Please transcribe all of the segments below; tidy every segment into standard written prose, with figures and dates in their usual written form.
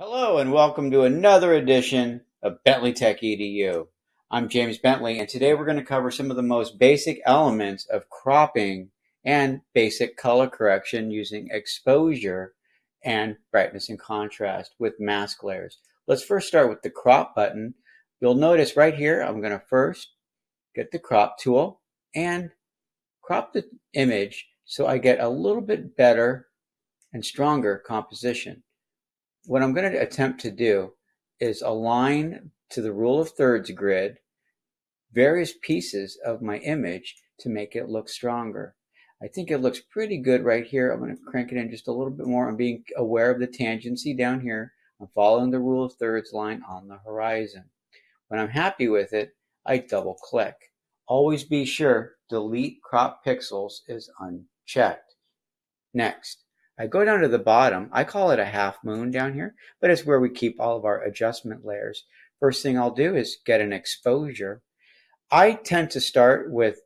Hello and welcome to another edition of Bentley Tech EDU. I'm James Bentley, and today we're going to cover some of the most basic elements of cropping and basic color correction using exposure and brightness and contrast with mask layers. Let's first start with the crop button. You'll notice right here I'm going to first get the crop tool and crop the image so I get a little bit better and stronger composition. What I'm going to attempt to do is align to the rule of thirds grid various pieces of my image to make it look stronger. I think it looks pretty good right here. I'm going to crank it in just a little bit more. I'm being aware of the tangency down here. I'm following the rule of thirds line on the horizon. When I'm happy with it, I double click. Always be sure delete crop pixels is unchecked. Next, I go down to the bottom. I call it a half moon down here, but it's where we keep all of our adjustment layers. First thing I'll do is get an exposure. I tend to start with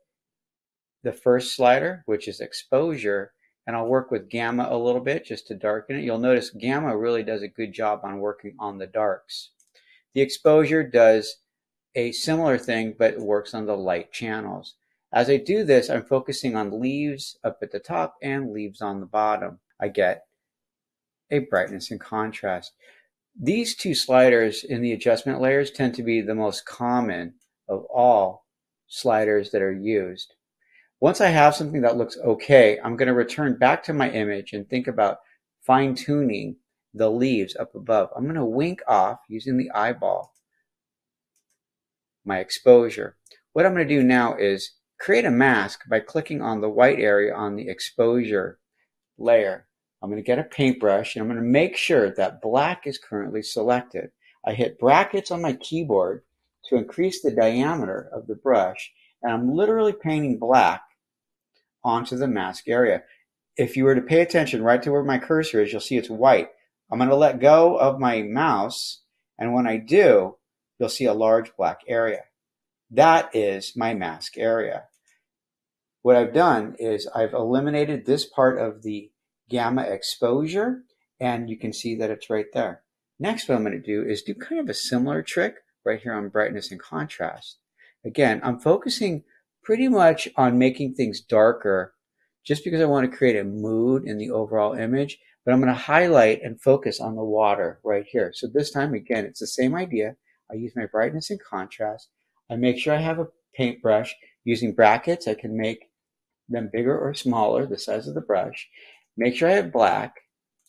the first slider, which is exposure, and I'll work with gamma a little bit just to darken it. You'll notice gamma really does a good job on working on the darks. The exposure does a similar thing, but it works on the light channels. As I do this, I'm focusing on leaves up at the top and leaves on the bottom. I get a brightness and contrast. These two sliders in the adjustment layers tend to be the most common of all sliders that are used. Once I have something that looks okay, I'm going to return back to my image and think about fine-tuning the leaves up above. I'm going to wink off using the eyeball my exposure. What I'm going to do now is create a mask by clicking on the white area on the exposure layer. I'm going to get a paintbrush and I'm going to make sure that black is currently selected. I hit brackets on my keyboard to increase the diameter of the brush, and I'm literally painting black onto the mask area. If you were to pay attention right to where my cursor is, you'll see it's white. I'm going to let go of my mouse, and when I do, you'll see a large black area. That is my mask area. What I've done is I've eliminated this part of the gamma exposure, and you can see that it's right there. Next, what I'm going to do is do kind of a similar trick right here on brightness and contrast. Again, I'm focusing pretty much on making things darker just because I want to create a mood in the overall image, but I'm going to highlight and focus on the water right here. So this time, again, it's the same idea. I use my brightness and contrast. I make sure I have a paintbrush. Using brackets, I can make them bigger or smaller, the size of the brush. Make sure I have black,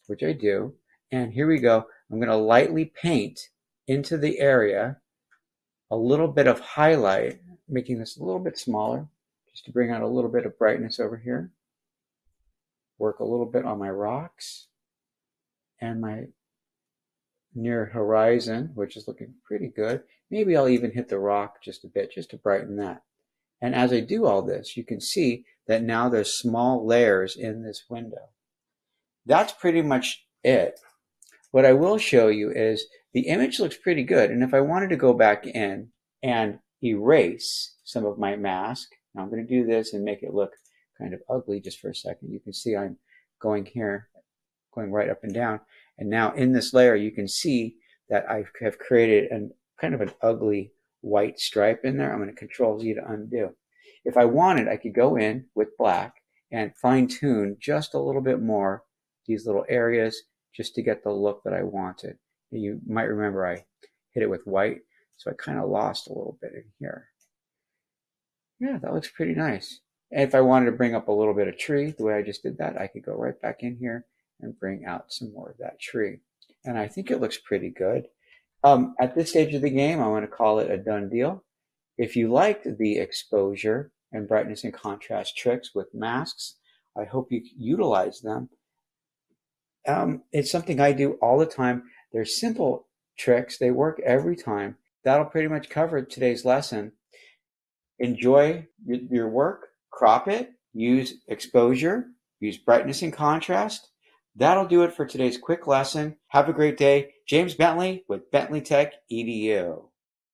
which I do. And here we go. I'm going to lightly paint into the area a little bit of highlight, making this a little bit smaller, just to bring out a little bit of brightness over here. Work a little bit on my rocks and my near horizon, which is looking pretty good. Maybe I'll even hit the rock just a bit, just to brighten that. And as I do all this, you can see that now there's small layers in this window. That's pretty much it. What I will show you is the image looks pretty good. And if I wanted to go back in and erase some of my mask, now I'm going to do this and make it look kind of ugly just for a second. You can see I'm going here, going right up and down. And now in this layer, you can see that I have created kind of an ugly white stripe in there. I'm going to Control Z to undo. If I wanted, I could go in with black and fine tune just a little bit more these little areas just to get the look that I wanted. You might remember I hit it with white, so I kind of lost a little bit in here. Yeah, that looks pretty nice. And if I wanted to bring up a little bit of tree, the way I just did that, I could go right back in here and bring out some more of that tree. And I think it looks pretty good. At this stage of the game, I want to call it a done deal. If you liked the exposure and brightness and contrast tricks with masks, I hope you utilize them. It's something I do all the time. They're simple tricks. They work every time. That'll pretty much cover today's lesson. Enjoy your work, crop it, use exposure, use brightness and contrast. That'll do it for today's quick lesson. Have a great day. James Bentley with Bentley Tech EDU.